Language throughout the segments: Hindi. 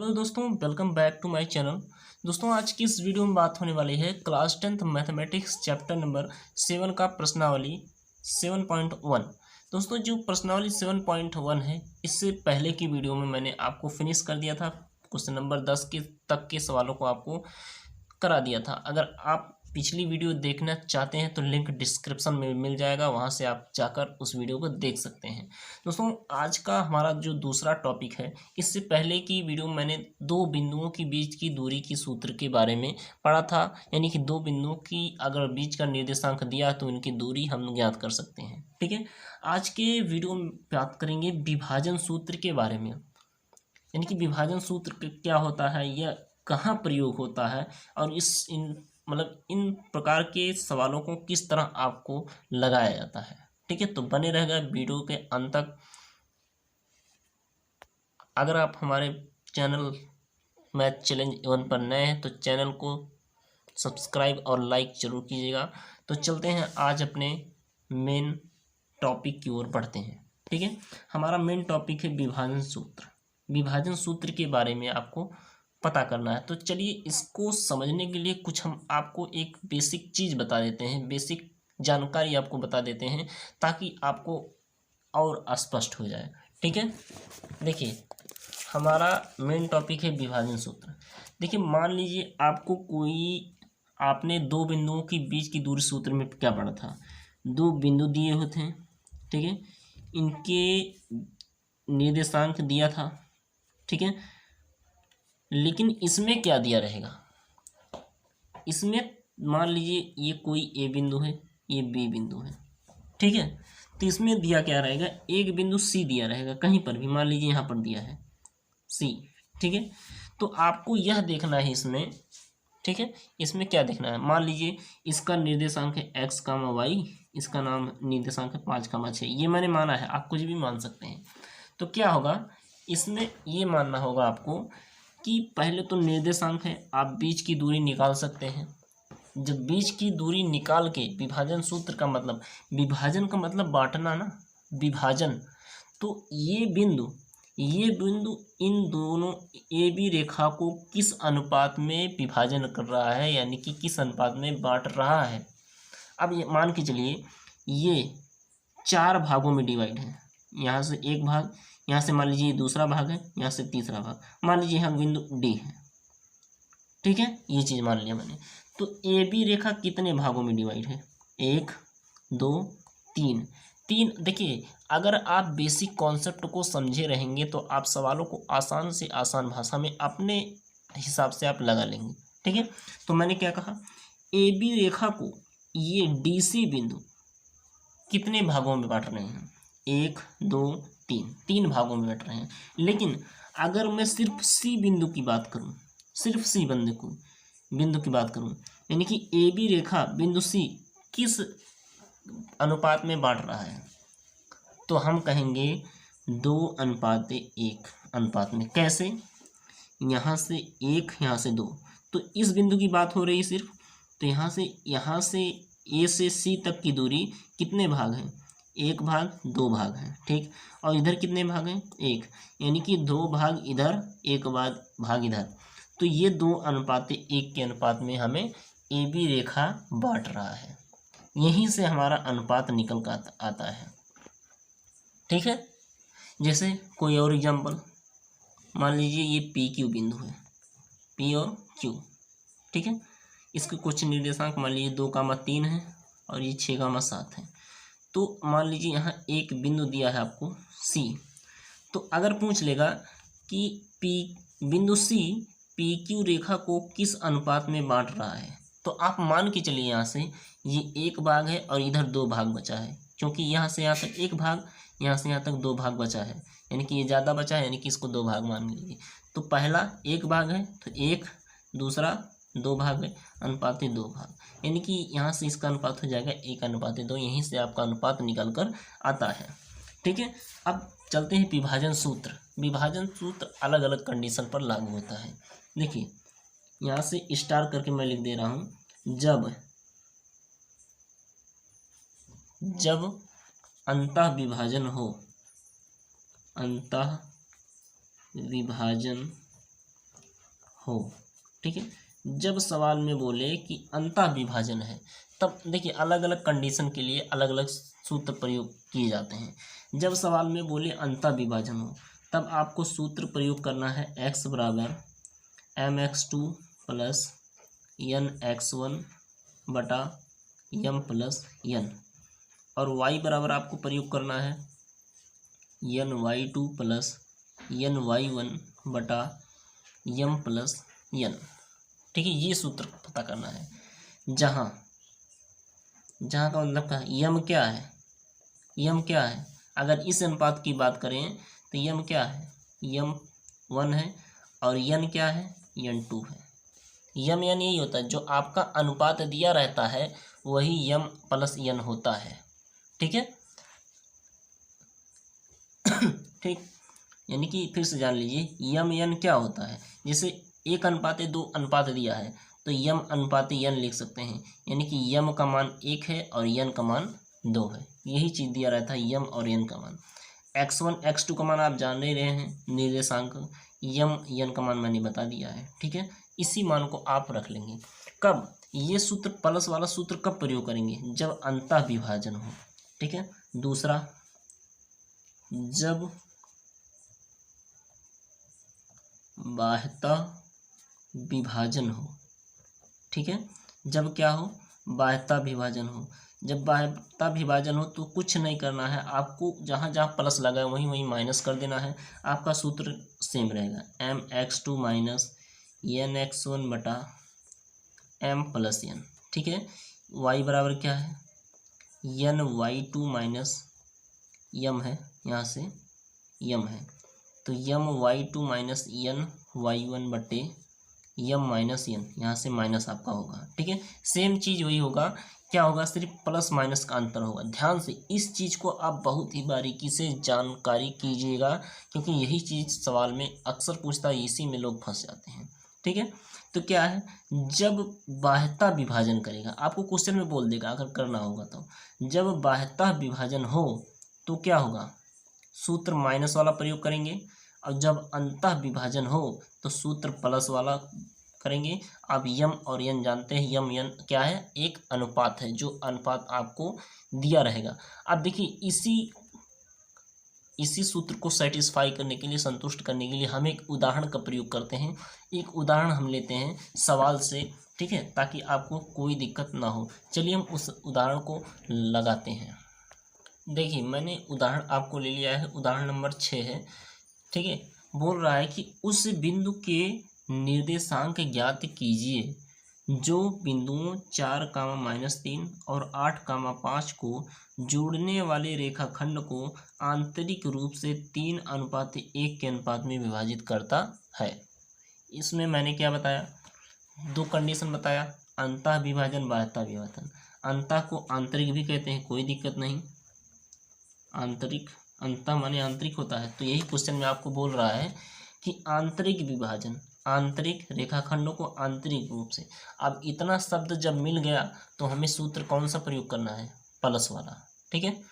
हेलो दोस्तों, welcome back to my channel. दोस्तों, आज की इस वीडियो में बात होने वाली है class 10th mathematics chapter number 7 का प्रश्नावली 7.1। दोस्तों, जो प्रश्नावली 7.1 है, इससे पहले की वीडियो में मैंने आपको फिनिश कर दिया था। क्वेश्चन नंबर 10 के तक के सवालों को आपको करा दिया था। अगर आप पिछली वीडियो देखना चाहते हैं तो लिंक डिस्क्रिप्शन में मिल जाएगा, वहां से आप जाकर उस वीडियो को देख सकते हैं। दोस्तों, आज का हमारा जो दूसरा टॉपिक है, इससे पहले की वीडियो में मैंने दो बिंदुओं के बीच की दूरी की सूत्र के बारे में पढ़ा था। यानी कि दो बिंदुओं की अगर बीच का निर्देशांक दिया तो इनकी दूरी हम ज्ञात कर सकते हैं। ठीक है, आज के वीडियो में बात करेंगे विभाजन सूत्र के बारे में। यानी कि विभाजन सूत्र क्या होता है, यह कहाँ प्रयोग होता है, और इन प्रकार के सवालों को किस तरह आपको लगाया जाता है। ठीक है, तो बने रहेगा वीडियो के अंत तक। अगर आप हमारे चैनल मैथ चैलेंज 1 पर नए हैं तो चैनल को सब्सक्राइब और लाइक जरूर कीजिएगा। तो चलते हैं आज अपने मेन टॉपिक की ओर बढ़ते हैं। ठीक है, हमारा मेन टॉपिक है विभाजन सूत्र। विभाजन सूत्र के बारे में आपको पता करना है। तो चलिए, इसको समझने के लिए कुछ हम आपको एक बेसिक चीज़ बता देते हैं, बेसिक जानकारी आपको बता देते हैं, ताकि आपको और स्पष्ट हो जाए। ठीक है, देखिए, हमारा मेन टॉपिक है विभाजन सूत्र। देखिए, मान लीजिए आपने दो बिंदुओं के बीच की दूरी सूत्र में क्या पढ़ा था। दो बिंदु दिए होते हैं, ठीक है, इनके निर्देशांक दिया था। ठीक है, लेकिन इसमें क्या दिया रहेगा, इसमें मान लीजिए ये कोई ए बिंदु है, ये बी बिंदु है। ठीक है, तो इसमें दिया क्या रहेगा, एक बिंदु सी दिया रहेगा कहीं पर भी, मान लीजिए यहाँ पर दिया है सी। ठीक है, तो आपको यह देखना है इसमें। ठीक है, इसमें क्या देखना है, मान लीजिए इसका निर्देशांक है एक्स कामा वाई, इसका नाम निर्देशांक है 5 कामा 6। ये मैंने माना है, आप कुछ भी मान सकते हैं। तो क्या होगा, इसमें ये मानना होगा आपको कि पहले तो निर्देशांक है, आप बीच की दूरी निकाल सकते हैं। जब बीच की दूरी निकाल के विभाजन सूत्र का मतलब, विभाजन का मतलब बांटना ना, विभाजन। तो ये बिंदु इन दोनों ए बी रेखा को किस अनुपात में विभाजन कर रहा है, यानी कि किस अनुपात में बांट रहा है। अब ये मान के चलिए, ये 4 भागों में डिवाइड है। यहाँ से एक भाग, यहाँ से मान लीजिए दूसरा भाग है, यहाँ से तीसरा भाग, मान लीजिए यहाँ बिंदु डी है। ठीक है, ये चीज़ मान लिया मैंने। तो ए बी रेखा कितने भागों में डिवाइड है, 1 2 3। देखिए, अगर आप बेसिक कॉन्सेप्ट को समझे रहेंगे तो आप सवालों को आसान से आसान भाषा में अपने हिसाब से आप लगा लेंगे। ठीक है, तो मैंने क्या कहा, ए बी रेखा को ये डी सी बिंदु कितने भागों में बांट रहे हैं, 1 2 3 भागों में बांट रहे हैं। लेकिन अगर मैं सिर्फ सी बिंदु की बात करूं, सिर्फ सी बिंदु की बात करूं, यानी कि ए बी रेखा बिंदु सी किस अनुपात में बांट रहा है, तो हम कहेंगे 2:1 अनुपात में। कैसे, यहाँ से 1 यहाँ से 2, तो इस बिंदु की बात हो रही है सिर्फ। तो यहाँ से ए से सी तक की दूरी कितने भाग हैं, 1 भाग 2 भाग हैं। ठीक, और इधर कितने भाग हैं, 1, यानी कि 2 भाग इधर 1 भाग इधर। तो ये 2:1 के अनुपात में हमें ए बी रेखा बांट रहा है। यहीं से हमारा अनुपात निकल कर आता है। ठीक है, जैसे कोई और एग्जांपल, मान लीजिए ये पी क्यू बिंदु है, पी और क्यू। ठीक है, इसके कुछ निर्देशांक मान लीजिए 2,3 है और ये 6,7 है। तो मान लीजिए यहाँ एक बिंदु दिया है आपको सी। तो अगर पूछ लेगा कि बिंदु सी पी क्यू रेखा को किस अनुपात में बांट रहा है, तो आप मान के चलिए यहाँ से ये 1 भाग है और इधर 2 भाग बचा है, क्योंकि यहाँ से यहाँ तक 1 भाग, यहाँ से यहाँ तक 2 भाग बचा है, यानी कि ये ज़्यादा बचा है, यानी कि इसको 2 भाग मान लीजिए। तो पहला 1 भाग है तो 1, दूसरा 2 भाग है, अनुपात 2 भाग, यानी कि यहाँ से इसका अनुपात हो जाएगा 1:2। यहीं से आपका अनुपात निकल कर आता है। ठीक है, अब चलते हैं विभाजन सूत्र। विभाजन सूत्र अलग अलग कंडीशन पर लागू होता है। देखिए, यहाँ से स्टार करके मैं लिख दे रहा हूँ, जब अंतः विभाजन हो। ठीक है, जब सवाल में बोले कि अंतः विभाजन है, तब देखिए अलग अलग कंडीशन के लिए अलग अलग सूत्र प्रयोग किए जाते हैं। जब सवाल में बोले अंतः विभाजन हो, तब आपको सूत्र प्रयोग करना है x बराबर mx2 प्लस nx1 बटा m प्लस n, और y बराबर आपको प्रयोग करना है ny2 प्लस ny1 बटा m प्लस n। ठीक है, ये सूत्र पता करना है। जहाँ जहाँ का मतलब क्या है, यम क्या है, यम क्या है, अगर इस अनुपात की बात करें तो यम क्या है, यम 1 है, और यन क्या है, यन 2 है। यम यन यही होता है, जो आपका अनुपात दिया रहता है वही यम प्लस यन होता है। ठीक है ठीक, यानी कि फिर से जान लीजिए, यम यन क्या होता है, जैसे 1:2 अनुपात दिया है तो यम अनुपात यन लिख सकते हैं, यानी कि यम का मान 1 है और यन का मान 2 है। यही चीज़ दिया रहता है, यम और यन का मान। x1 x2 का मान आप जान ही रहे हैं, निर्देशांक। यम यन का मान मैंने बता दिया है। ठीक है, इसी मान को आप रख लेंगे। कब ये सूत्र, प्लस वाला सूत्र कब प्रयोग करेंगे, जब अंतः विभाजन हो। ठीक है, दूसरा, जब बाह्यतः विभाजन हो। ठीक है, जब क्या हो, बाह्यतः विभाजन हो। जब बाह्यतः विभाजन हो तो कुछ नहीं करना है आपको, जहाँ जहाँ प्लस लगा है वहीं वहीं माइनस कर देना है। आपका सूत्र सेम रहेगा, mx2 माइनस nx1 बटा m प्लस n। ठीक है, y बराबर क्या है, ny2 माइनस यम है, यहाँ से यम है, तो my2 माइनस ny1 बटे यम माइनस यन, यहाँ से माइनस आपका होगा। ठीक है, सेम चीज़ वही होगा, क्या होगा, सिर्फ प्लस माइनस का अंतर होगा। ध्यान से इस चीज़ को आप बहुत ही बारीकी से जानकारी कीजिएगा, क्योंकि यही चीज़ सवाल में अक्सर पूछता है, इसी में लोग फंस जाते हैं। ठीक है, तो क्या है, जब बाह्यतः विभाजन करेगा, आपको क्वेश्चन में बोल देगा अगर करना होगा तो, जब बाह्यतः विभाजन हो तो क्या होगा, सूत्र माइनस वाला प्रयोग करेंगे, और जब अंतः विभाजन हो तो सूत्र प्लस वाला करेंगे। आप यम और यन जानते हैं, यम यन क्या है, एक अनुपात है, जो अनुपात आपको दिया रहेगा। अब देखिए इसी सूत्र को सेटिस्फाई करने के लिए, संतुष्ट करने के लिए हम एक उदाहरण का प्रयोग करते हैं। एक उदाहरण हम लेते हैं सवाल से, ठीक है, ताकि आपको कोई दिक्कत ना हो। चलिए हम उस उदाहरण को लगाते हैं। देखिए मैंने उदाहरण आपको ले लिया है, उदाहरण नंबर 6 है। ठीक है, बोल रहा है कि उस बिंदु के निर्देशांक ज्ञात कीजिए जो बिंदुओं 4, -3 और 8, 5 को जोड़ने वाले रेखाखंड को आंतरिक रूप से 3:1 के अनुपात में विभाजित करता है। इसमें मैंने क्या बताया, 2 कंडीशन बताया, अंतः विभाजन, बाह्यतः विभाजन। अंतः को आंतरिक भी कहते हैं, कोई दिक्कत नहीं, आंतरिक, अंतः माने आंतरिक होता है। तो यही क्वेश्चन में आपको बोल रहा है कि आंतरिक विभाजन, आंतरिक रेखाखंडों को आंतरिक रूप से। अब इतना शब्द जब मिल गया तो हमें सूत्र कौन सा प्रयोग करना है, प्लस वाला। ठीक है,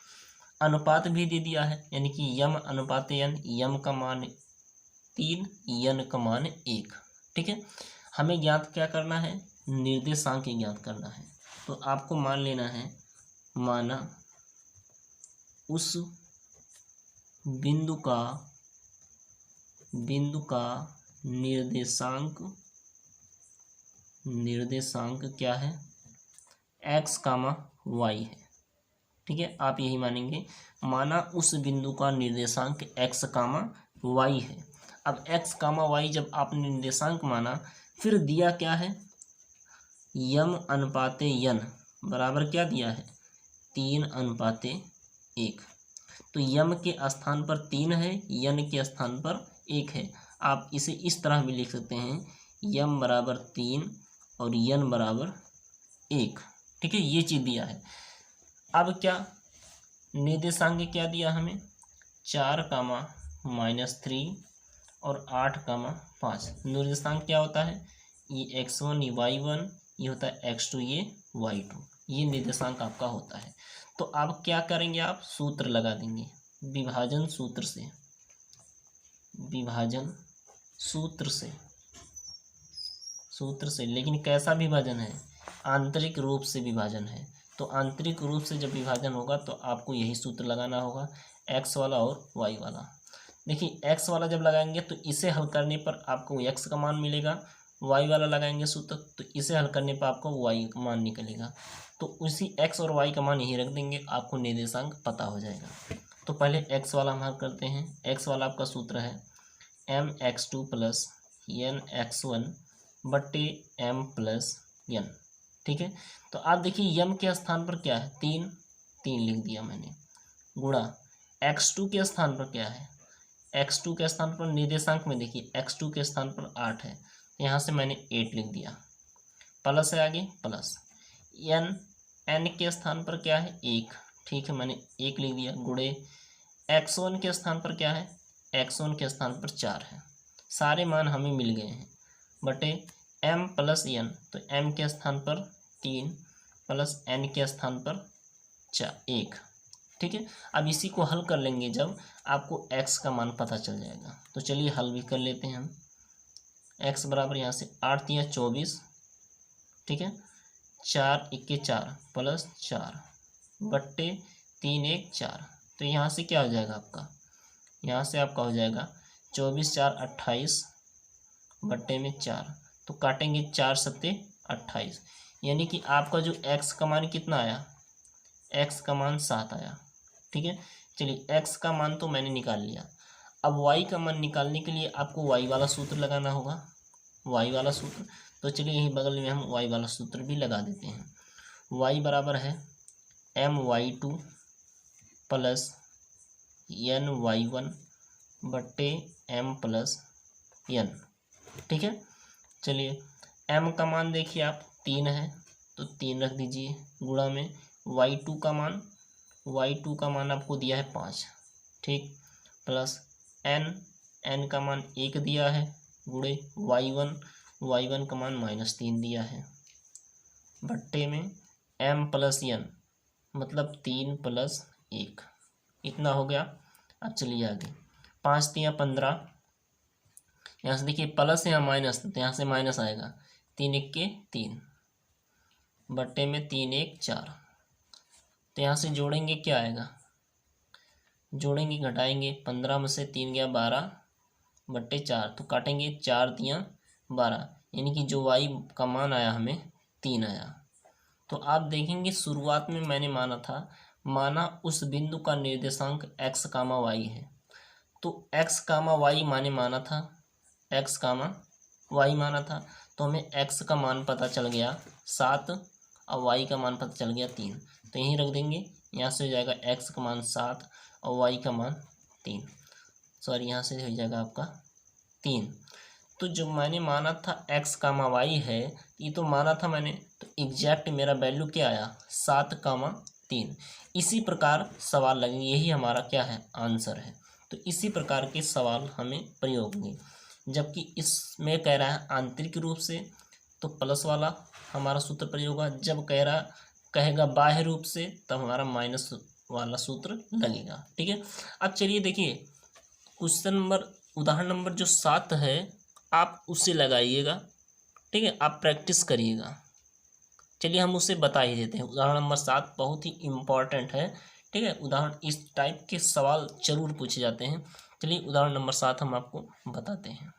अनुपात भी दे दिया है, यानी कि यम अनुपात यन, यम का मान 3, यन का मान 1। ठीक है, हमें ज्ञात क्या करना है, निर्देशांक ज्ञात करना है। तो आपको मान लेना है, माना उस बिंदु का निर्देशांक क्या है, x, y है। ठीक है, आप यही मानेंगे, माना उस बिंदु का निर्देशांक x, y है। अब x, y जब आपने निर्देशांक माना, फिर दिया क्या है, यम अनुपाते यन बराबर क्या दिया है, 3:1। तो यम के स्थान पर 3 है, यन के स्थान पर 1 है। आप इसे इस तरह भी लिख सकते हैं, यम बराबर 3 और यन बराबर 1। ठीक है, ये चीज़ दिया है। अब क्या निर्देशांक क्या दिया हमें, 4, -3 और 8, 5। निर्देशांक क्या होता है, ये x1, ये y1, ये होता है x2, ये y2। ये निर्देशांक आपका होता है। तो आप क्या करेंगे, आप सूत्र लगा देंगे, विभाजन सूत्र से, विभाजन सूत्र से सूत्र से, लेकिन कैसा विभाजन है, आंतरिक रूप से विभाजन है। तो आंतरिक रूप से जब विभाजन होगा तो आपको यही सूत्र लगाना होगा, एक्स वाला और वाई वाला। देखिए एक्स वाला जब लगाएंगे तो इसे हल करने पर आपको एक्स का मान मिलेगा, वाई वाला लगाएंगे सूत्र तो इसे हल करने पर आपको वाई का मान निकलेगा। तो उसी एक्स और वाई का मान यही रख देंगे, आपको निर्देशांक पता हो जाएगा। तो पहले एक्स वाला हम हल करते हैं। एक्स वाला आपका सूत्र है mx2 plus n x one बट्टे एम प्लस एन। ठीक है, तो आप देखिए यम के स्थान पर क्या है, तीन, तीन लिख दिया मैंने, गुणा x2 के स्थान पर क्या है, x2 के स्थान पर निर्देशांक में देखिए x2 के स्थान पर 8 है, यहाँ से मैंने 8 लिख दिया, प्लस है आगे प्लस n के स्थान पर क्या है 1, ठीक है मैंने 1 लिख दिया, गुणे x1 के स्थान पर क्या है, x1 के स्थान पर 4 है, सारे मान हमें मिल गए हैं, बटे m प्लस n, तो m के स्थान पर 3 प्लस n के स्थान पर 1। ठीक है, अब इसी को हल कर लेंगे जब आपको x का मान पता चल जाएगा। तो चलिए हल भी कर लेते हैं हम। x बराबर यहाँ से 8 3 24, ठीक है, 4 1 4 प्लस 4 बट्टे 3 1 4। तो यहाँ से क्या हो जाएगा आपका, यहाँ से आपका हो जाएगा 24 4 28 बट्टे में 4, तो काटेंगे 4 सत्ते 28, यानी कि आपका जो x का मान कितना आया, x का मान 7 आया। ठीक है, चलिए x का मान तो मैंने निकाल लिया। अब y का मान निकालने के लिए आपको y वाला सूत्र लगाना होगा, y वाला सूत्र। तो चलिए यहीं बगल में हम y वाला सूत्र भी लगा देते हैं। y बराबर है my2 प्लस ny1 बट्टे m प्लस n। ठीक है, चलिए m का मान देखिए आप 3 है तो 3 रख दीजिए, गुणा में y2 का मान आपको दिया है 5, ठीक, प्लस n का मान 1 दिया है, गुणे y1 का मान -3 दिया है, बट्टे में m प्लस n मतलब 3 प्लस 1, इतना हो गया। अब चलिए आगे, 5 3 15, यहाँ से देखिए प्लस या माइनस, तो यहाँ से माइनस आएगा, 3 1 के 3 बट्टे में 3 1 4। तो यहाँ से जोड़ेंगे क्या आएगा, जोड़ेंगे घटाएंगे, 15 में से 3 गया 12 बट्टे 4, तो काटेंगे 4 दिया 12, यानी कि जो y का मान आया हमें 3 आया। तो आप देखेंगे शुरुआत में मैंने माना उस बिंदु का निर्देशांक x कामा y है, तो x कामा y माना था, x कामा y माना था, तो हमें x का मान पता चल गया 7 और y का मान पता चल गया 3, तो यहीं रख देंगे, यहाँ से हो जाएगा x का मान 7 और y का मान 3, सॉरी यहाँ से हो जाएगा आपका 3। तो जो मैंने माना था x कामा y है, ये तो माना था मैंने, तो एग्जैक्ट मेरा वैल्यू क्या आया 7 कामा 3। इसी प्रकार सवाल लगेंगे, यही हमारा क्या है आंसर है। तो इसी प्रकार के सवाल हमें प्रयोग होंगे, जबकि इसमें कह रहा है आंतरिक रूप से तो प्लस वाला हमारा सूत्र प्रयोग होगा, जब कहेगा बाह्य रूप से तब हमारा माइनस वाला सूत्र लगेगा। ठीक है, अब चलिए देखिए क्वेश्चन नंबर उदाहरण नंबर जो 7 है आप उसे लगाइएगा, ठीक है, आप प्रैक्टिस करिएगा। चलिए हम उसे बता ही देते हैं। उदाहरण नंबर 7 बहुत ही इम्पॉर्टेंट है, ठीक है, उदाहरण इस टाइप के सवाल जरूर पूछे जाते हैं। चलिए उदाहरण नंबर 7 हम आपको बताते हैं।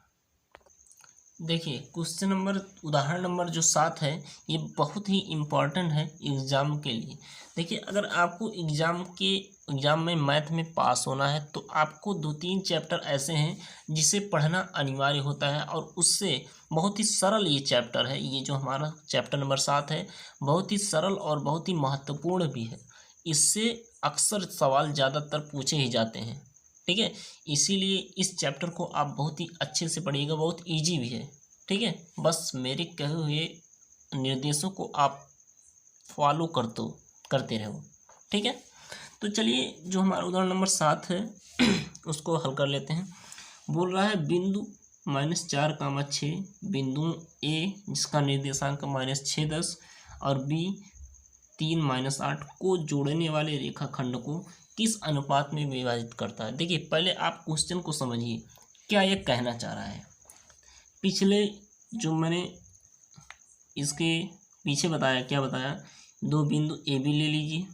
देखिए क्वेश्चन नंबर उदाहरण नंबर जो 7 है ये बहुत ही इम्पॉर्टेंट है एग्ज़ाम के लिए। देखिए अगर आपको एग्ज़ाम में मैथ में पास होना है तो आपको 2-3 चैप्टर ऐसे हैं जिसे पढ़ना अनिवार्य होता है, और उससे बहुत ही सरल ये चैप्टर है। ये जो हमारा चैप्टर नंबर 7 है बहुत ही सरल और बहुत ही महत्वपूर्ण भी है। इससे अक्सर सवाल ज़्यादातर पूछे ही जाते हैं, ठीक है, इसीलिए इस चैप्टर को आप बहुत ही अच्छे से पढ़िएगा, बहुत इजी भी है। ठीक है, बस मेरे कहे हुए निर्देशों को आप फॉलो करते रहो। ठीक है, तो चलिए जो हमारा उदाहरण नंबर 7 है उसको हल कर लेते हैं। बोल रहा है बिंदु -4 कामा 6, बिंदु ए जिसका निर्देशांक -6 10 और बी 3 -8 को जोड़ने वाले रेखाखंड को किस अनुपात में विभाजित करता है। देखिए पहले आप क्वेश्चन को समझिए, क्या ये कहना चाह रहा है। पिछले जो मैंने इसके पीछे बताया, क्या बताया, दो बिंदु ए बी ले लीजिए।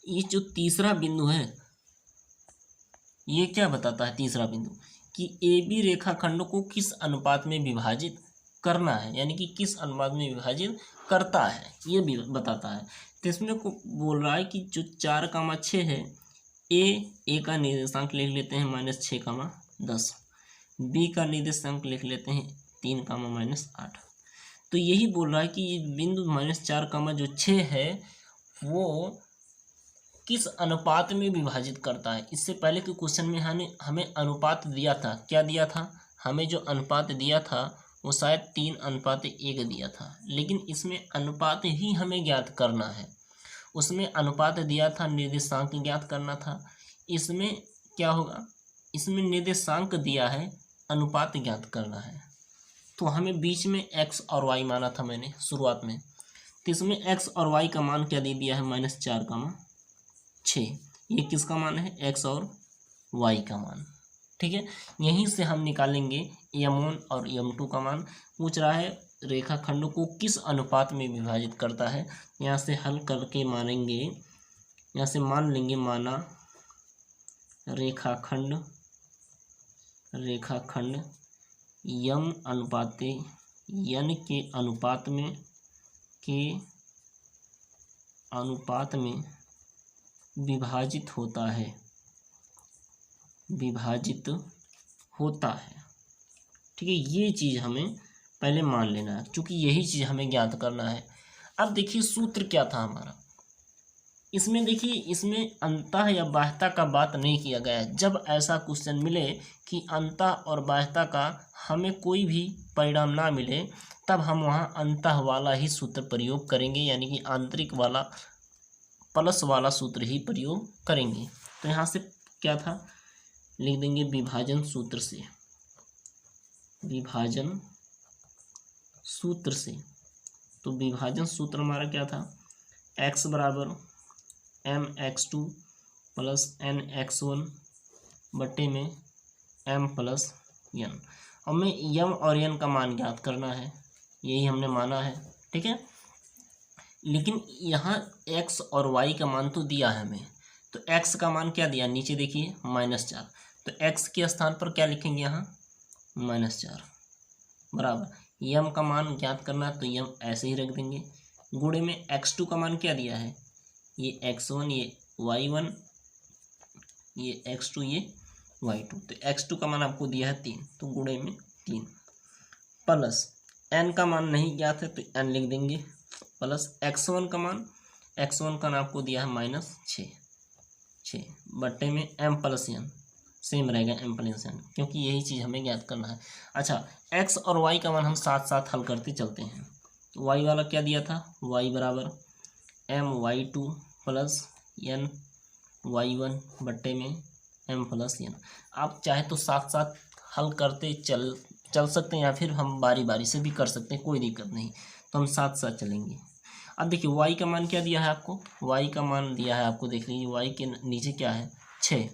ये जो तीसरा बिंदु है ये क्या बताता है, तीसरा बिंदु कि ए बी रेखाखंड को किस अनुपात में विभाजित करना है, यानी कि किस अनुपात में विभाजित करता है ये भी बताता है। तो इसमें को बोल रहा है कि जो 4,6 है, ए का निर्देशांक लिख लेते हैं -6,10, बी का निर्देशांक लिख लेते हैं 3,-8। तो यही बोल रहा है कि ये बिंदु -4,6 है वो किस अनुपात में विभाजित करता है। इससे पहले के क्वेश्चन में हमें अनुपात दिया था, क्या दिया था, हमें जो अनुपात दिया था वो शायद 3:1 दिया था, लेकिन इसमें अनुपात ही हमें ज्ञात करना है। उसमें अनुपात दिया था, निर्देशांक ज्ञात करना था। इसमें क्या होगा, इसमें निर्देशांक दिया है, अनुपात ज्ञात करना है। तो हमें बीच में x और y माना था मैंने शुरुआत में, तो इसमें x और y का मान क्या दे दिया है, -4,6। ये किसका मान है, x और y का मान। ठीक है, यहीं से हम निकालेंगे m1 और m2 का मान। पूछ रहा है रेखाखंड को किस अनुपात में विभाजित करता है। यहाँ से हल करके मानेंगे, यहाँ से मान लेंगे, माना रेखाखंड यम अनुपाते यन के अनुपात में विभाजित होता है, ठीक है। ये चीज़ हमें पहले मान लेना है, क्योंकि यही चीज़ हमें ज्ञात करना है। अब देखिए सूत्र क्या था हमारा, इसमें देखिए, इसमें अंतः या बाह्यता का बात नहीं किया गया है। जब ऐसा क्वेश्चन मिले कि अंतः और बाह्यता का हमें कोई भी परिणाम ना मिले, तब हम वहाँ अंतः वाला ही सूत्र प्रयोग करेंगे, यानी कि आंतरिक वाला प्लस वाला सूत्र ही प्रयोग करेंगे। तो यहाँ से क्या था, लिख देंगे विभाजन सूत्र से। तो विभाजन सूत्र हमारा क्या था, x बराबर mx2 प्लस nx1 बटे में m प्लस n। हमें m और n का मान ज्ञात करना है, यही हमने माना है, ठीक है। लेकिन यहाँ x और y का मान तो दिया है हमें, तो x का मान क्या दिया, नीचे देखिए -4। तो x के स्थान पर क्या लिखेंगे, यहाँ -4 बराबर m का मान ज्ञात करना है, तो m ऐसे ही रख देंगे। गुणे में x2 का मान क्या दिया है, ये x1 ये y1, ये x2 ये y2। तो x2 का मान आपको दिया है 3, तो गुणे में 3 प्लस n का मान नहीं ज्ञात है तो n लिख देंगे, प्लस x1 का मान, x1 का मान आपको दिया है -6 बटे में m प्लस n, सेम रहेगा m प्लस n, क्योंकि यही चीज़ हमें ज्ञात करना है। अच्छा, x और y का मान हम साथ साथ हल करते चलते हैं। तो y वाला क्या दिया था, y बराबर my2 प्लस n y1 बटे में m प्लस n। आप चाहे तो साथ साथ हल करते चल सकते हैं, या फिर हम बारी बारी से भी कर सकते हैं, कोई दिक्कत नहीं। तो हम साथ साथ चलेंगे। अब देखिए y का मान क्या दिया है आपको, y का मान दिया है आपको, देख लीजिए y के नीचे क्या है 6,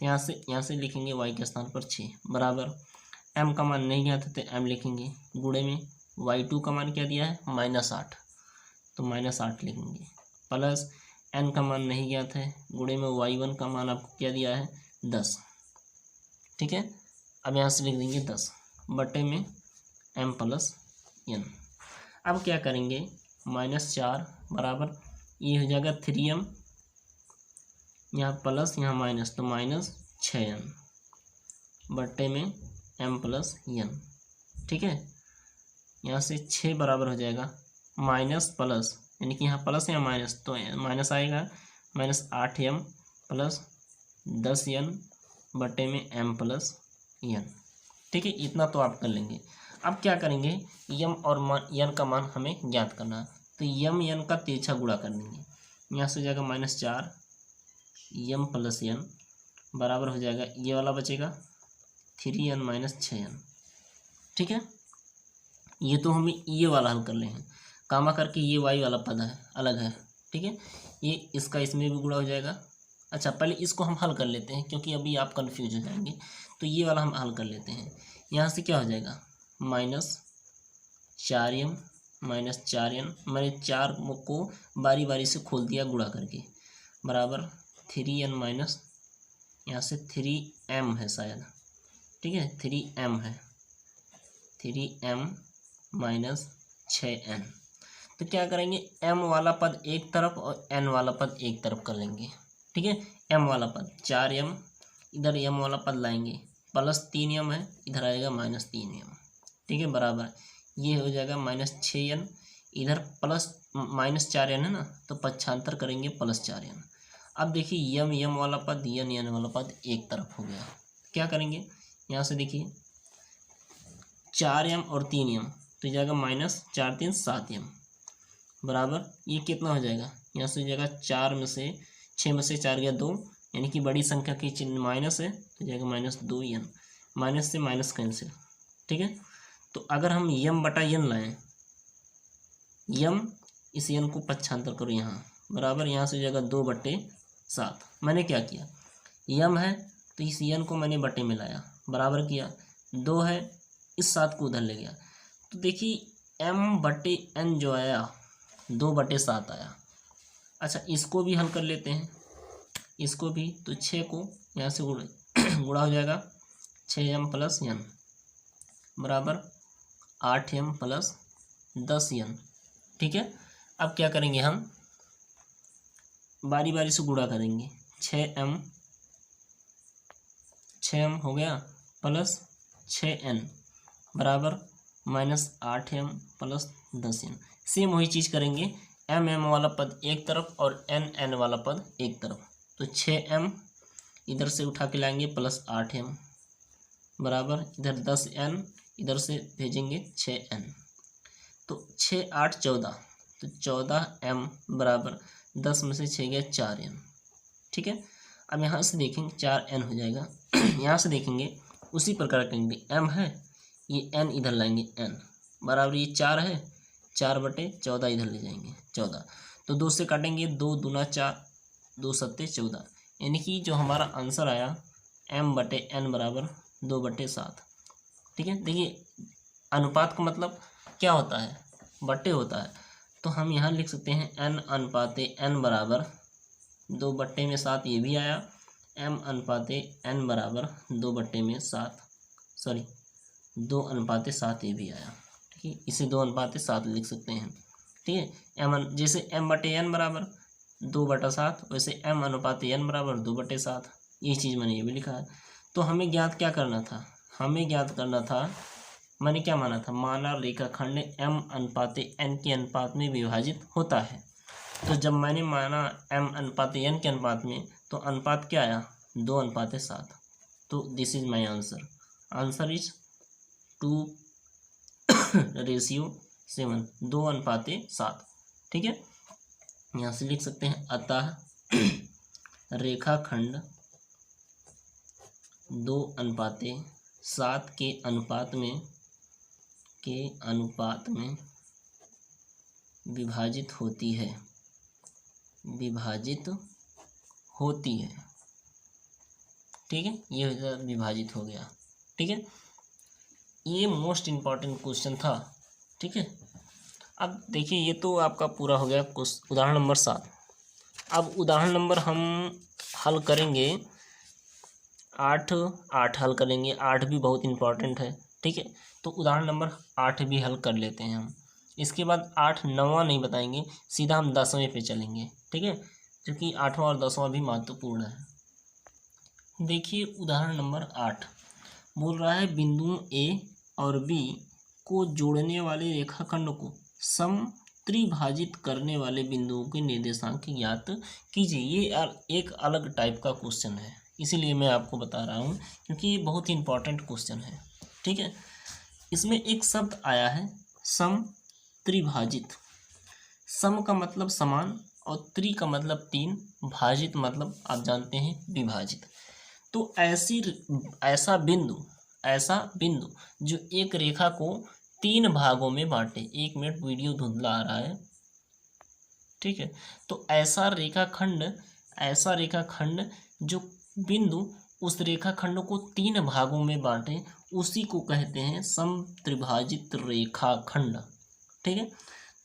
यहाँ से लिखेंगे y के स्थान पर 6 बराबर m का मान नहीं गया था तो m लिखेंगे, गुणे में y2 का मान क्या दिया है -8, तो -8 लिखेंगे, प्लस n का मान नहीं गया था, गुणे में y1 का मान आपको क्या दिया है 10, ठीक है। अब यहाँ से लिख देंगे 10 बटे में m प्लस n। अब क्या करेंगे, -4 बराबर ये हो जाएगा 3m, यहाँ प्लस यहाँ माइनस, तो -6m बटे में m प्लस n, ठीक है। यहाँ से 6 बराबर हो जाएगा माइनस प्लस, यानी कि यहाँ प्लस या माइनस, तो माइनस आएगा -8m प्लस 10n बटे में m प्लस n, ठीक है। इतना तो आप कर लेंगे। अब क्या करेंगे, m और n का मान हमें ज्ञात करना है, तो m n का तिरछा गुणा कर देंगे। यहाँ से हो जाएगा -4 m प्लस n बराबर हो जाएगा, ये वाला बचेगा 3n माइनस 6n, ठीक है। ये तो हमें ये वाला हल कर ले हैं, कामा करके ये y वाला पद है अलग है, ठीक है। ये इसका इसमें भी गुणा हो जाएगा। अच्छा, पहले इसको हम हल कर लेते हैं, क्योंकि अभी आप कंफ्यूज हो जाएंगे। तो ये वाला हम हल कर लेते हैं। यहाँ से क्या हो जाएगा, -4m -4n, मैंने 4 को बारी बारी से खोल दिया गुणा करके, बराबर 3n माइनस यहाँ से 3m है शायद, ठीक है 3m है, 3m माइनस 6n। तो क्या करेंगे, m वाला पद एक तरफ और n वाला पद एक तरफ कर लेंगे, ठीक है। m वाला पद 4m, इधर m वाला पद लाएंगे, प्लस 3m है, इधर आएगा -3m, ठीक है, बराबर ये हो जाएगा -6n, इधर प्लस -4n है ना, तो पक्षांतर करेंगे +4n। अब देखिए m वाला पद n वाला पद एक तरफ हो गया। क्या करेंगे, यहाँ से देखिए 4m और 3m तो जाएगा -4 3 7m, बराबर ये कितना हो जाएगा, यहाँ से हो जाएगा 4 में से 6 में से 4 गया 2, यानी कि बड़ी संख्या के चिन्ह माइनस है तो जाएगा -2n, माइनस से माइनस कैंसिल, ठीक है। तो अगर हम m बटा n लाएं, m इस n को पक्षांतर करो यहाँ, बराबर यहाँ से हो जाएगा 2/7। मैंने क्या किया, m है तो इस n को मैंने बटे में लाया, बराबर किया, 2 है इस 7 को उधर ले गया, तो देखिए m/n जो आया 2/7 आया। अच्छा इसको भी हल कर लेते हैं, इसको भी, तो 6 को यहाँ से गुणा हो जाएगा 6m + n बराबर 8m + 10n, ठीक है। अब क्या करेंगे, हम बारी बारी से गुणा करेंगे, 6m हो गया प्लस 6n बराबर -8m + 10n। सेम वही चीज़ करेंगे, m वाला पद एक तरफ और n वाला पद एक तरफ, तो 6m इधर से उठा के लाएंगे प्लस 8m बराबर इधर 10n, इधर से भेजेंगे 6n, तो 6 8 14, तो 14m बराबर 10 में से 6 गया 4n, ठीक है। अब यहाँ से देखेंगे 4n हो जाएगा यहाँ से देखेंगे उसी प्रकार करेंगे, m है ये n इधर लाएंगे n बराबर ये 4 है, 4/14 इधर ले जाएंगे 14, तो 2 से काटेंगे, 2 दूना 4, 2 सत्ते 14, यानी कि जो हमारा आंसर आया m/n बराबर 2/7, ठीक है। देखिए अनुपात का मतलब क्या होता है, बट्टे होता है, तो हम यहाँ लिख सकते हैं n/n बराबर 2/7, ये भी आया m/n बराबर 2/7, सॉरी 2/7 ये भी आया, ठीक है, इसे 2/7 लिख सकते हैं, ठीक है। जैसे m/n बराबर 2/7 वैसे m/n बराबर 2/7, ये चीज़ मैंने ये भी लिखा है। तो हमें ज्ञात क्या करना था, हमें ज्ञात करना था, मैंने क्या माना था, माना रेखाखंड m/n के अनुपात में विभाजित होता है। तो जब मैंने माना m/n के अनुपात में, तो अनुपात क्या आया 2/7, तो this is my answer, answer is 2:7, 2/7, ठीक है। यहाँ से लिख सकते हैं, अतः रेखाखंड 2:7 के अनुपात में विभाजित होती है, ठीक है, ये विभाजित हो गया, ठीक है। ये मोस्ट इम्पॉर्टेंट क्वेश्चन था, ठीक है। अब देखिए ये तो आपका पूरा हो गया उदाहरण नंबर 7। अब उदाहरण नंबर हम हल करेंगे 8 हल करेंगे, 8 भी बहुत इम्पॉर्टेंट है, ठीक है। तो उदाहरण नंबर 8 भी हल कर लेते हैं हम, इसके बाद 8 9वां नहीं बताएंगे, सीधा हम 10वें पे चलेंगे, ठीक है, क्योंकि 8वां और 10वां भी महत्वपूर्ण है। देखिए उदाहरण नंबर 8 बोल रहा है, बिंदुओं ए और बी को जोड़ने वाले रेखाखंड को समत्रिभाजित करने वाले बिंदुओं के निर्देशांक ज्ञात कीजिए। ये एक अलग टाइप का क्वेश्चन है, इसीलिए मैं आपको बता रहा हूँ, क्योंकि ये बहुत ही इंपॉर्टेंट क्वेश्चन है, ठीक है। इसमें एक शब्द आया है समत्रिभाजित, सम का मतलब समान और त्रि का मतलब 3, भाजित मतलब आप जानते हैं विभाजित। तो ऐसा बिंदु जो एक रेखा को 3 भागों में बांटे, 1 मिनट वीडियो धुंधला आ रहा है, ठीक है। तो ऐसा रेखाखंड जो बिंदु उस रेखाखंड को 3 भागों में बांटे, उसी को कहते हैं समत्रिभाजित रेखाखंड, ठीक है।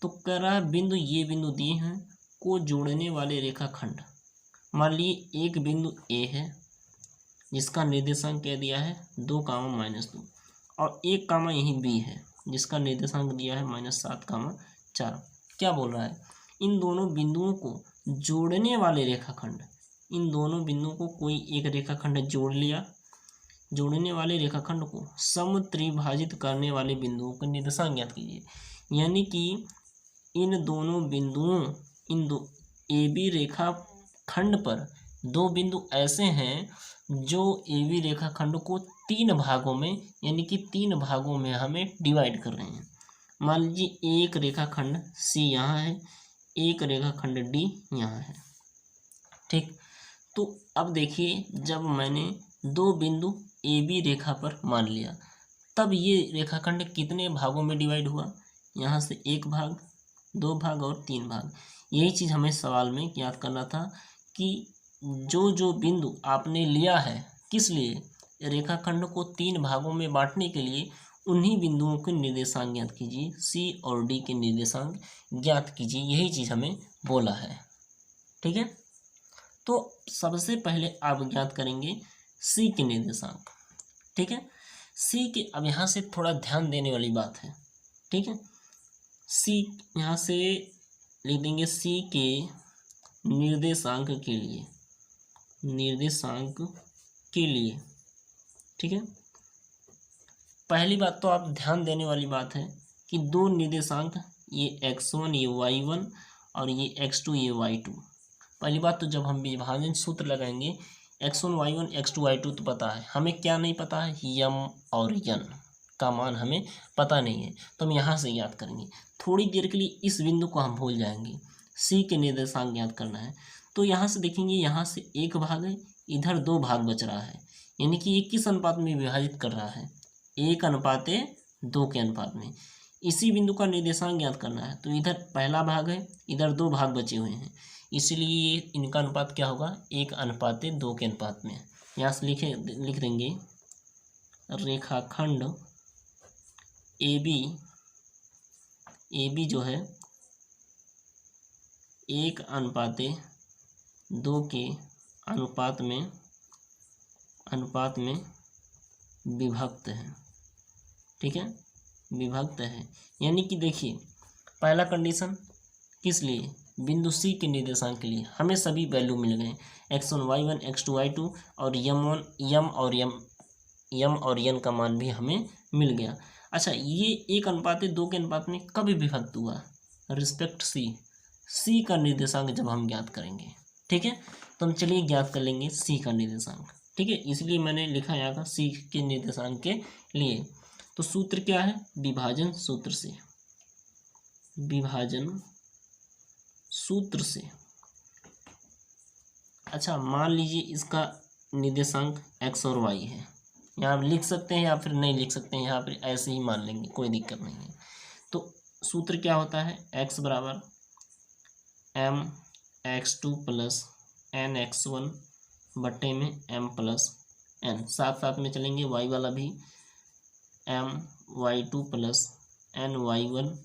तो कह रहा है बिंदु, ये बिंदु दिए हैं, को जोड़ने वाले रेखाखंड। मान लीजिए एक बिंदु ए है जिसका निर्देशांक क्या दिया है 2, -2, और एक कामा यहीं बी है जिसका निर्देशांक दिया है -7, 4। क्या बोल रहा है, इन दोनों बिंदुओं को जोड़ने वाले रेखाखंड, इन दोनों बिंदुओं को कोई एक रेखाखंड जोड़ लिया, जोड़ने वाले रेखाखंड को समत्रिभाजित करने वाले बिंदुओं का निर्देशांक ज्ञात कीजिए। यानी कि इन दोनों बिंदुओं, इन दो ए बी रेखाखंड पर दो बिंदु ऐसे हैं जो ए बी रेखाखंड को 3 भागों में, यानी कि 3 भागों में हमें डिवाइड कर रहे हैं। मान लीजिए एक रेखाखंड सी यहाँ है, एक रेखाखंड डी यहाँ है, ठीक। तो अब देखिए, जब मैंने दो बिंदु ए बी रेखा पर मान लिया, तब ये रेखाखंड कितने भागों में डिवाइड हुआ, यहाँ से 1 भाग, 2 भाग और 3 भाग। यही चीज़ हमें सवाल में याद करना था कि जो जो बिंदु आपने लिया है, किस लिए, रेखाखंड को 3 भागों में बांटने के लिए, उन्हीं बिंदुओं के निर्देशांक ज्ञात कीजिए, सी और डी के निर्देशांक ज्ञात कीजिए। यही चीज़ हमें बोला है, ठीक है। तो सबसे पहले आप ज्ञात करेंगे सी के निर्देशांक, ठीक है। सी के, अब यहाँ से थोड़ा ध्यान देने वाली बात है, ठीक है। सी यहाँ से लिख देंगे, सी के निर्देशांक के लिए, निर्देशांक के लिए, ठीक है। पहली बात तो आप ध्यान देने वाली बात है कि दो निर्देशांक, ये x1 ये y1 और ये x2 ये y2। पहली बात तो जब हम विभाजन सूत्र लगाएंगे x1 y1 x2 y2, तो पता है हमें, क्या नहीं पता है, यम और यन का मान हमें पता नहीं है, तो हम यहाँ से याद करेंगे। थोड़ी देर के लिए इस बिंदु को हम भूल जाएंगे, सी के निर्देशांक याद करना है। तो यहाँ से देखेंगे, यहाँ से 1 भाग है, इधर 2 भाग बच रहा है, यानी कि ये किस अनुपात में विभाजित कर रहा है, 1:2 के अनुपात में। इसी बिंदु का निर्देशांक ज्ञात करना है, तो इधर पहला भाग है, इधर 2 भाग बचे हुए हैं, इसलिए इनका अनुपात क्या होगा, 1:2 के अनुपात में। यहाँ से लिख देंगे रेखाखंड ए बी जो है 1:2 के अनुपात में विभक्त है, ठीक है, विभक्त है। यानी कि देखिए, पहला कंडीशन किस लिए, बिंदु सी के निर्देशांक के लिए हमें सभी वैल्यू मिल गए, x1 y1 x2 y2, और यम और यन का मान भी हमें मिल गया। अच्छा, ये 1:2 के अनुपात में कब विभक्त हुआ, रिस्पेक्ट सी का निर्देशांक जब हम ज्ञात करेंगे, ठीक है। तो हम चलिए ज्ञात कर लेंगे सी का निर्देशांक, ठीक है। इसलिए मैंने लिखा यहाँ का सी के निर्देशांक के लिए। तो सूत्र क्या है, विभाजन सूत्र से, विभाजन सूत्र से। अच्छा, मान लीजिए इसका निर्देशांक x और y है, यहाँ आप लिख सकते हैं या फिर नहीं लिख सकते हैं, यहाँ पर ऐसे ही मान लेंगे, कोई दिक्कत नहीं है। तो सूत्र क्या होता है, x बराबर mx2 प्लस nx1 बट्टे में m प्लस n, साथ साथ में चलेंगे y वाला भी my2 प्लस ny1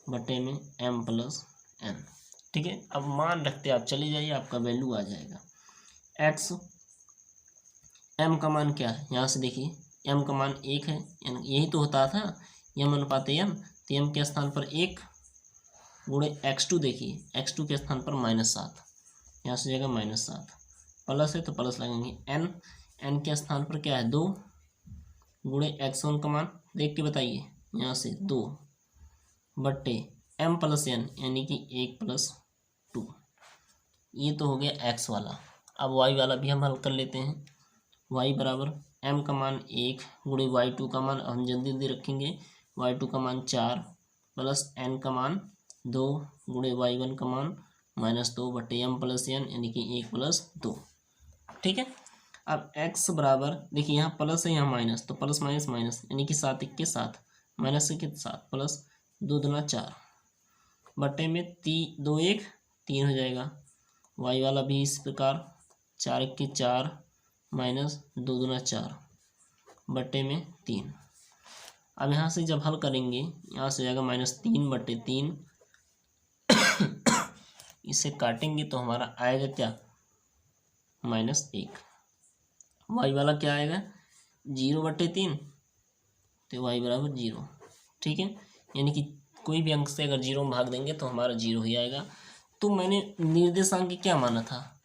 बट्टे में m प्लस n, ठीक है। अब मान रखते आप चले जाइए, आपका वैल्यू आ जाएगा। x m का मान क्या है, यहाँ से देखिए m का मान 1 है, यही तो होता था m अनुपात n, तो m के स्थान पर 1 गुणे x2, देखिए x2 के स्थान पर -7, यहाँ से जाएगा -7, प्लस है तो प्लस लगेंगे, n के स्थान पर क्या है 2 गुणे x1 का मान देख के बताइए, यहाँ से 2 बट्टे m प्लस n, यानी कि 1 + 2। ये तो हो गया x वाला। अब y वाला भी हम हल कर लेते हैं। y बराबर m का मान 1 गुणे y2 का मान हम जल्दी जल्दी रखेंगे, y2 का मान 4 प्लस n का मान 2 गुणे y1 का मान -2 बट्टे m प्लस n, यानी कि 1 + 2, ठीक है। अब x बराबर, देखिए यहाँ प्लस है यहाँ माइनस, तो प्लस माइनस माइनस, यानी कि 7 × 7 माइनस के 7 प्लस 2 दूना 4 बट्टे में 2 1 3 हो जाएगा। y वाला भी इस प्रकार 4 × 4 माइनस 2 दूना 4 बट्टे में 3। अब यहाँ से जब हल करेंगे, यहाँ से जाएगा -3 बट्टे 3 इसे काटेंगे तो हमारा आएगा क्या, -1। वाई वाला क्या आएगा, 0/3, तो वाई बराबर 0। ठीक है, यानी कि कोई भी अंक से अगर 0 में भाग देंगे तो हमारा 0 ही आएगा। तो मैंने निर्देशांक क्या माना था,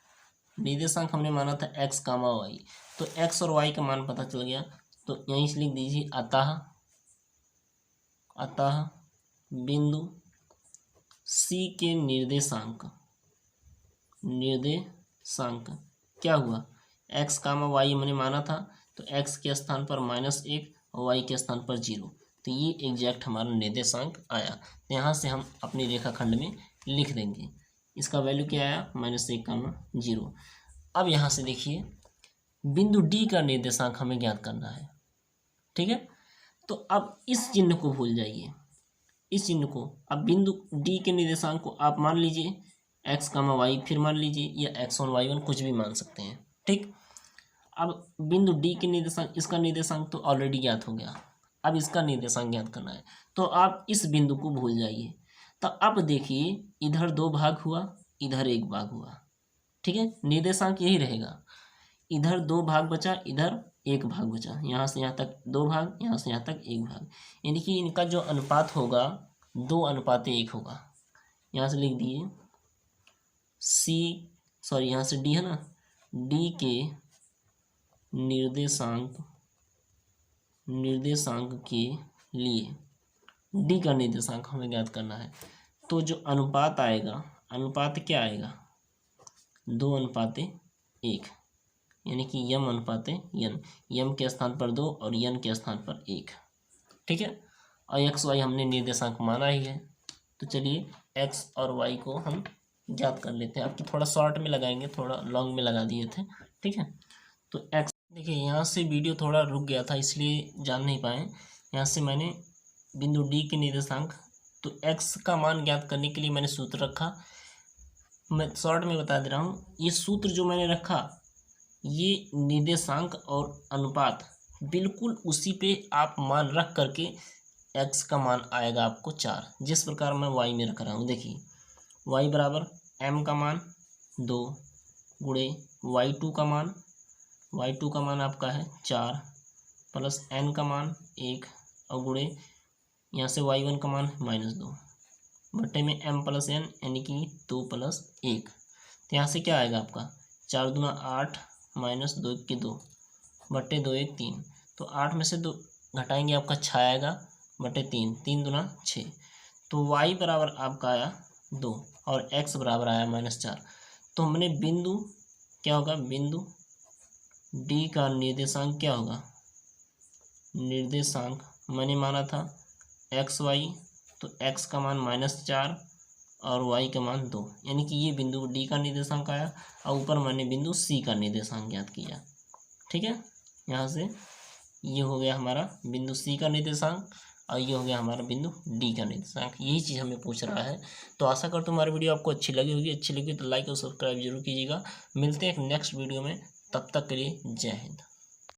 निर्देशांक हमने माना था x, y। तो x और y का मान पता चल गया, तो यहीं से लिख दीजिए अतः बिंदु C के निर्देशांक क्या हुआ, x, y हमने माना था, तो x के स्थान पर -1 और y के स्थान पर 0, तो ये एग्जैक्ट हमारा निर्देशांक आया। तो यहाँ से हम अपनी रेखाखंड में लिख देंगे, इसका वैल्यू क्या आया, -1, 0। अब यहाँ से देखिए बिंदु D का निर्देशांक हमें ज्ञात करना है। ठीक है, तो अब इस चिन्ह को भूल जाइए, इस चिन्ह को। अब बिंदु D के निर्देशांक को आप मान लीजिए x, y, फिर मान लीजिए या x1 y1 कुछ भी मान सकते हैं। ठीक, अब बिंदु D के निर्देशांक, इसका निर्देशांक तो ऑलरेडी ज्ञात हो गया, अब इसका निर्देशांक ज्ञात करना है, तो आप इस बिंदु को भूल जाइए। तो अब देखिए इधर 2 भाग हुआ, इधर 1 भाग हुआ। ठीक है, निर्देशांक यही रहेगा, इधर 2 भाग बचा, इधर 1 भाग बचा, यहाँ से यहाँ तक 2 भाग, यहाँ से यहाँ तक 1 भाग, यानी कि इनका जो अनुपात होगा 2:1 होगा। यहाँ से लिख दिए यहाँ से D है ना, D के निर्देशांक के लिए, D का निर्देशांक हमें ज्ञात करना है, तो जो अनुपात आएगा, अनुपात क्या आएगा, 2:1, यानी कि m/n, m के स्थान पर 2 और n के स्थान पर 1। ठीक है, और x y हमने निर्देशांक माना ही है, तो चलिए x और y को हम ज्ञात कर लेते हैं। आपकी थोड़ा शॉर्ट में लगाएंगे, थोड़ा लॉन्ग में लगा दिए थे। ठीक है, तो x देखिए यहाँ से वीडियो थोड़ा रुक गया था, इसलिए जान नहीं पाए। यहाँ से मैंने बिंदु D के निर्देशांक, तो x का मान ज्ञात करने के लिए मैंने सूत्र रखा, मैं शॉर्ट में बता दे रहा हूँ। ये सूत्र जो मैंने रखा, ये निर्देशांक और अनुपात बिल्कुल उसी पे आप मान रख करके x का मान आएगा आपको 4, जिस प्रकार मैं y में रख रहा हूँ। देखिए y बराबर m का मान 2 गुणे y2 का मान आपका है 4 प्लस n का मान 1 और गुणे यहाँ से y1 का मान -2 बट्टे में m + n, यानी कि 2 + 1। तो यहाँ से क्या आएगा आपका 4 दूना 8 -2 के 2 बट्टे 2 1 3, तो 8 में से 2 घटाएंगे आपका 6 आएगा बट्टे 3, 3 दूना 6, तो y बराबर आपका आया 2 और x बराबर आया -4। तो हमने बिंदु क्या होगा, बिंदु D का निर्देशांक क्या होगा, निर्देशांक मैंने माना था x y, तो x का मान -4 और y का मान 2, यानी कि ये बिंदु D का निर्देशांक आया और ऊपर मैंने बिंदु C का निर्देशांक ज्ञात किया। ठीक है, यहाँ से ये हो गया हमारा बिंदु C का निर्देशांक और ये हो गया हमारा बिंदु D का निर्देशांक। यही चीज़ हमें पूछ रहा है। तो आशा करता हूँ हमारी वीडियो आपको अच्छी लगी होगी, अच्छी लगी तो लाइक और सब्सक्राइब जरूर कीजिएगा। मिलते हैं एक नेक्स्ट वीडियो में, तब तक के लिए जय हिंद।